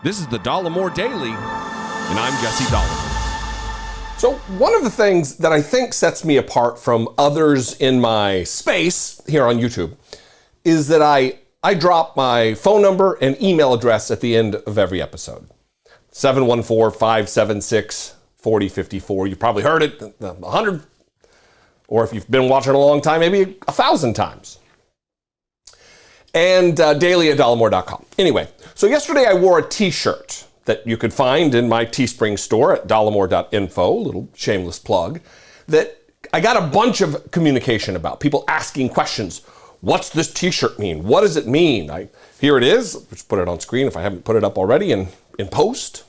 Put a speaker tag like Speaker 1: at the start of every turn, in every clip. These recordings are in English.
Speaker 1: This is the Dollemore Daily, and I'm Jesse Dollemore.
Speaker 2: So one of the things that I think sets me apart from others in my space here on YouTube is that I drop my phone number and email address at the end of every episode. 714-576-4054. You probably heard it 100, or if you've been watching a long time, maybe 1,000 times. And daily at dollemore.com. Anyway, so yesterday I wore a t-shirt that you could find in my Teespring store at dollemore.info, little shameless plug, that I got a bunch of communication about, people asking questions. What's this t-shirt mean? What does it mean? Here it is. Let's put it on screen if I haven't put it up already in post.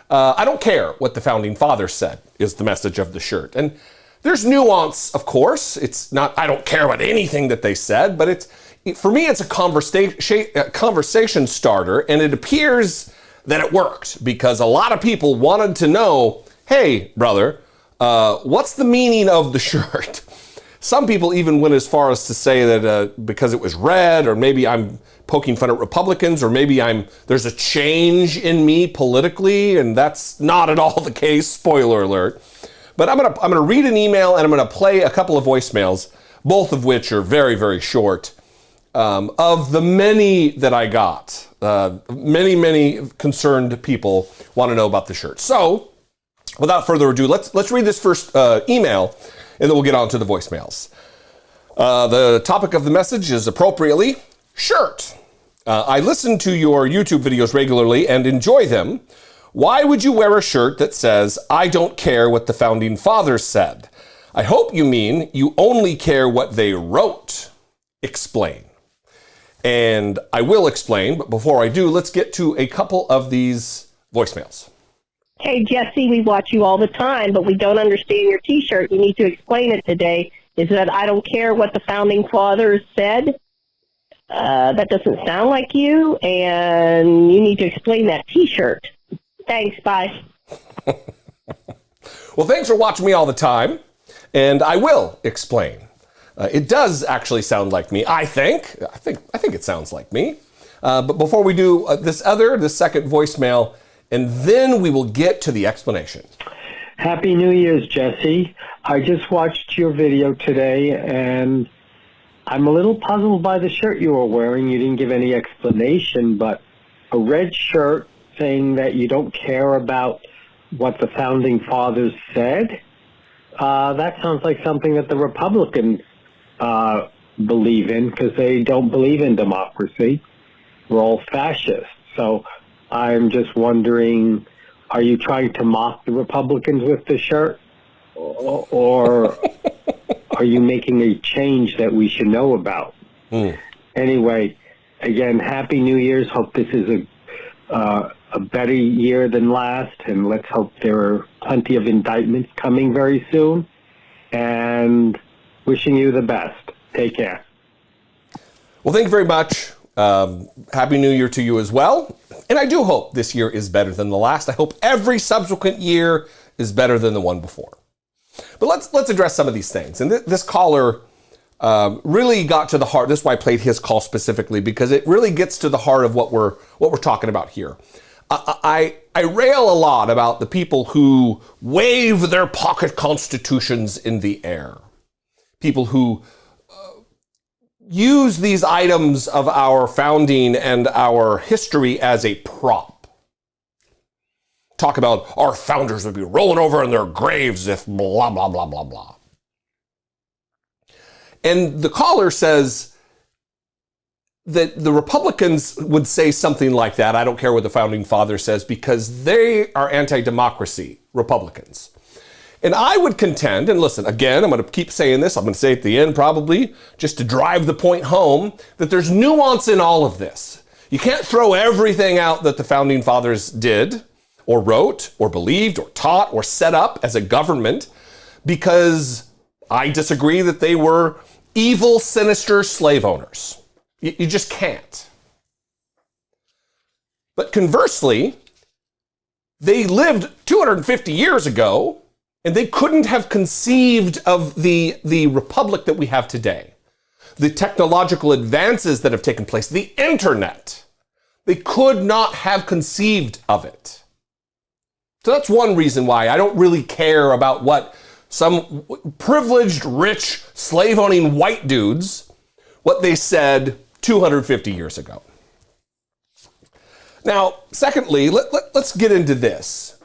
Speaker 2: I don't care what the founding fathers said is the message of the shirt. And there's nuance, of course. It's not, I don't care about anything that they said, but for me, it's a conversation starter, and it appears that it worked because a lot of people wanted to know, hey, brother, what's the meaning of the shirt? Some people even went as far as to say that because it was red, or maybe I'm poking fun at Republicans, or maybe there's a change in me politically, and that's not at all the case, spoiler alert. But I'm gonna read an email, and I'm gonna play a couple of voicemails, both of which are very, very short, of the many that I got. Many concerned people want to know about the shirt. So, without further ado, let's read this first email, and then we'll get on to the voicemails. The topic of the message is appropriately shirt. I listen to your YouTube videos regularly and enjoy them. Why would you wear a shirt that says, I don't care what the founding fathers said? I hope you mean you only care what they wrote. Explain. And I will explain, but before I do, let's get to a couple of these voicemails.
Speaker 3: Hey, Jesse, we watch you all the time, but we don't understand your t-shirt. You need to explain it today. Is that I don't care what the founding fathers said? That doesn't sound like you, and you need to explain that t-shirt. Thanks, bye.
Speaker 2: Well, thanks for watching me all the time, and I will explain. It does actually sound like me, I think it sounds like me. But before we do this second voicemail, and then we will get to the explanation.
Speaker 4: Happy New Year's, Jesse. I just watched your video today, and I'm a little puzzled by the shirt you were wearing. You didn't give any explanation, but a red shirt saying that you don't care about what the founding fathers said, that sounds like something that the Republicans believe in, because they don't believe in democracy. We're all fascists. So I'm just wondering, are you trying to mock the Republicans with the shirt? Or are you making a change that we should know about? Anyway, again, Happy New Year's. Hope this is a better year than last, and let's hope there are plenty of indictments coming very soon. And wishing you the best. Take care.
Speaker 2: Well, thank you very much. Happy New Year to you as well. And I do hope this year is better than the last. I hope every subsequent year is better than the one before. But let's address some of these things. And this caller really got to the heart. This is why I played his call specifically, because it really gets to the heart of what we're talking about here. I rail a lot about the people who wave their pocket constitutions in the air. People who use these items of our founding and our history as a prop. Talk about our founders would be rolling over in their graves if blah, blah, blah, blah, blah. And the caller says that the Republicans would say something like that. I don't care what the founding father says, because they are anti-democracy Republicans. And I would contend, and listen, again, I'm going to keep saying this, I'm going to say it at the end probably, just to drive the point home, that there's nuance in all of this. You can't throw everything out that the founding fathers did, or wrote, or believed, or taught, or set up as a government, because I disagree that they were evil, sinister slave owners. You just can't. But conversely, they lived 250 years ago, and they couldn't have conceived of the republic that we have today. The technological advances that have taken place, the internet, They could not have conceived of it. So that's one reason why I don't really care about what some privileged, rich, slave-owning white dudes, what they said 250 years ago. Now, secondly, let's get into this.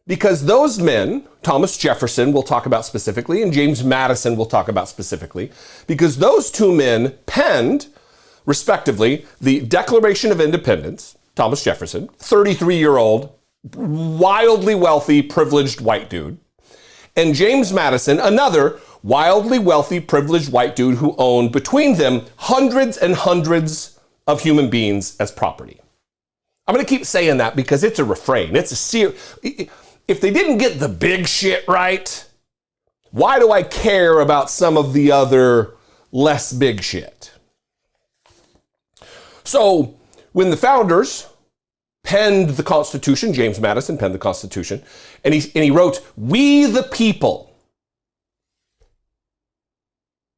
Speaker 2: Because those men, Thomas Jefferson we'll talk about specifically, and James Madison we'll talk about specifically, because those two men penned, respectively, the Declaration of Independence, Thomas Jefferson, 33-year-old, wildly wealthy, privileged white dude, and James Madison, another wildly wealthy, privileged white dude who owned, between them, hundreds and hundreds of human beings as property. I'm going to keep saying that because it's a refrain. It's a serious... If they didn't get the big shit right, why do I care about some of the other less big shit? So when the founders penned the Constitution, James Madison penned the Constitution, and he wrote, "We the people."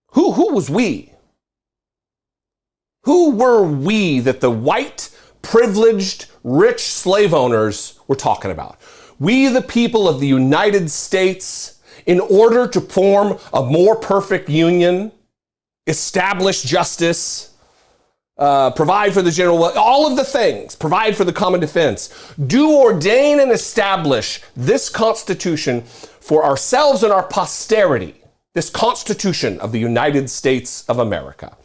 Speaker 2: Who was we? Who were we that the white, privileged, rich slave owners were talking about? We, the people of the United States, in order to form a more perfect union, establish justice, provide for the general welfare, all of the things, provide for the common defense, do ordain and establish this Constitution for ourselves and our posterity, this Constitution of the United States of America.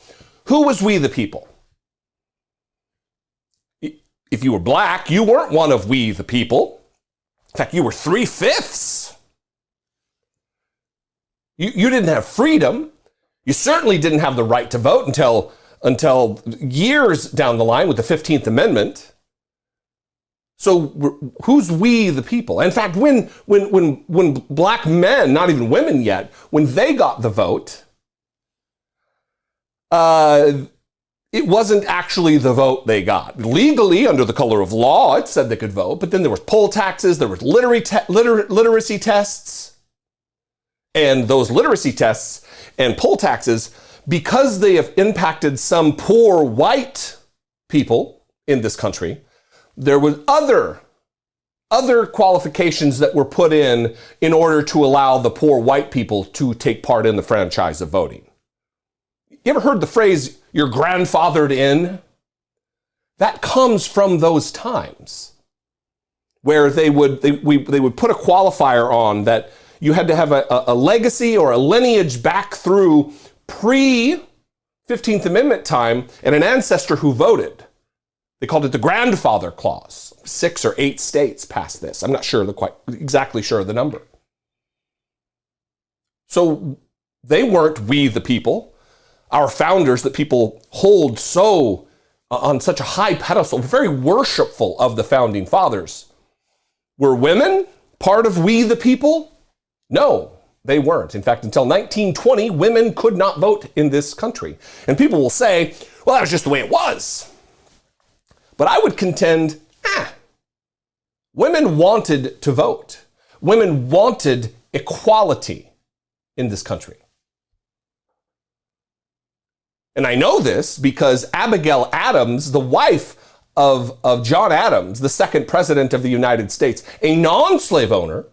Speaker 2: Who was we, the people? If you were black, you weren't one of we, the people. In fact, you were 3/5. You didn't have freedom. You certainly didn't have the right to vote until years down the line with the 15th Amendment. So who's we, the people? In fact, when black men, not even women yet, when they got the vote, it wasn't actually the vote they got. Legally, under the color of law, it said they could vote, but then there was poll taxes, there was literacy tests, and those literacy tests and poll taxes, because they have impacted some poor white people in this country, there was other qualifications that were put in order to allow the poor white people to take part in the franchise of voting. You ever heard the phrase, "you're grandfathered in"? That comes from those times where they would put a qualifier on that you had to have a legacy or a lineage back through pre-15th Amendment time and an ancestor who voted. They called it the grandfather clause. 6 or 8 states passed this. I'm not exactly sure of the number. So they weren't we the people. Our founders that people hold so on such a high pedestal, very worshipful of the founding fathers. Were women part of we the people? No, they weren't. In fact, until 1920, women could not vote in this country. And people will say, well, that was just the way it was. But I would contend, women wanted to vote. Women wanted equality in this country. And I know this because Abigail Adams, the wife of John Adams, the second president of the United States, a non-slave owner,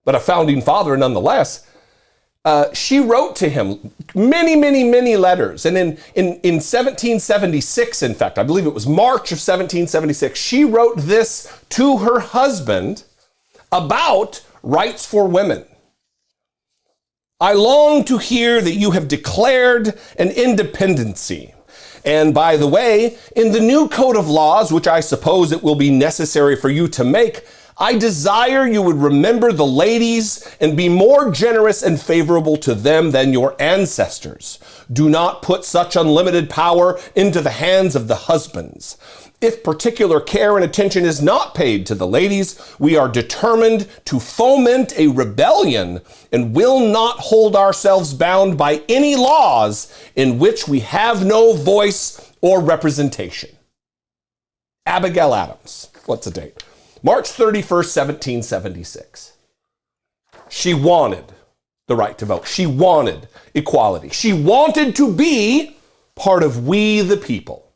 Speaker 2: but a founding father nonetheless, she wrote to him many, many, many letters. And in 1776, in fact, I believe it was March of 1776, she wrote this to her husband about rights for women. "I long to hear that you have declared an independency. And by the way, in the new code of laws, which I suppose it will be necessary for you to make, I desire you would remember the ladies and be more generous and favorable to them than your ancestors. Do not put such unlimited power into the hands of the husbands. If particular care and attention is not paid to the ladies, we are determined to foment a rebellion and will not hold ourselves bound by any laws in which we have no voice or representation." Abigail Adams. What's the date? March 31st, 1776. She wanted the right to vote. She wanted equality. She wanted to be part of we the people.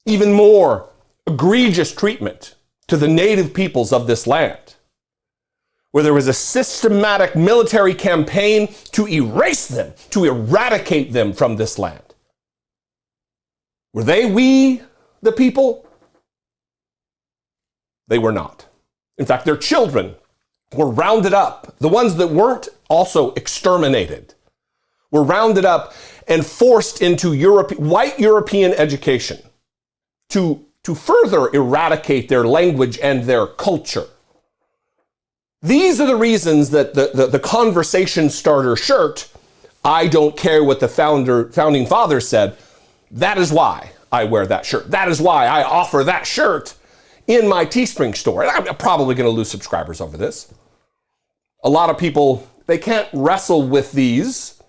Speaker 2: even more egregious treatment to the native peoples of this land, where there was a systematic military campaign to erase them, to eradicate them from this land. Were they we, the people? They were not. In fact, their children were rounded up. The ones that weren't also exterminated were rounded up and forced into white European education to further eradicate their language and their culture. These are the reasons that the conversation starter shirt, I don't care what the founding fathers said, that is why I wear that shirt. That is why I offer that shirt in my Teespring store. And I'm probably going to lose subscribers over this. A lot of people, they can't wrestle with these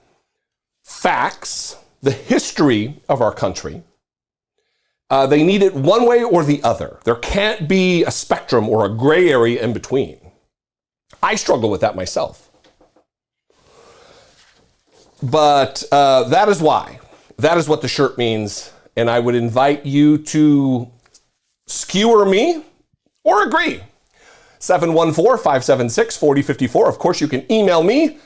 Speaker 2: facts, the history of our country. They need it one way or the other. There can't be a spectrum or a gray area in between. I struggle with that myself. But that is why. That is what the shirt means. And I would invite you to skewer me or agree. 714-576-4054. Of course, you can email me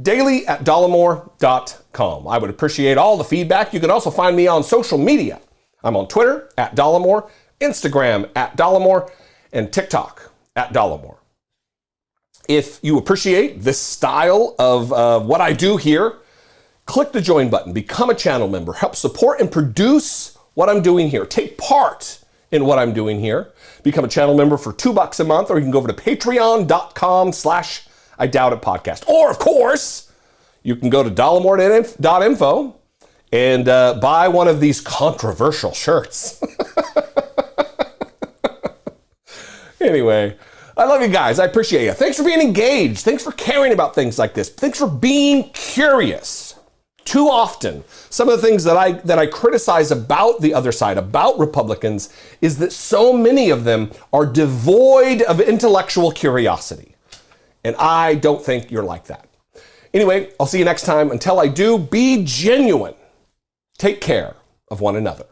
Speaker 2: daily@dollemore.com. I would appreciate all the feedback. You can also find me on social media. I'm on Twitter @Dollemore, Instagram @Dollemore, and TikTok @Dollemore. If you appreciate this style of what I do here, click the join button, become a channel member, help support and produce what I'm doing here. Take part in what I'm doing here. Become a channel member for $2 a month, or you can go over to patreon.com/IDoubtItPodcast. Or, of course, you can go to dollemore.info and buy one of these controversial shirts. Anyway, I love you guys. I appreciate you. Thanks for being engaged. Thanks for caring about things like this. Thanks for being curious. Too often, some of the things that I criticize about the other side, about Republicans, is that so many of them are devoid of intellectual curiosity. And I don't think you're like that. Anyway, I'll see you next time. Until I do, be genuine. Take care of one another.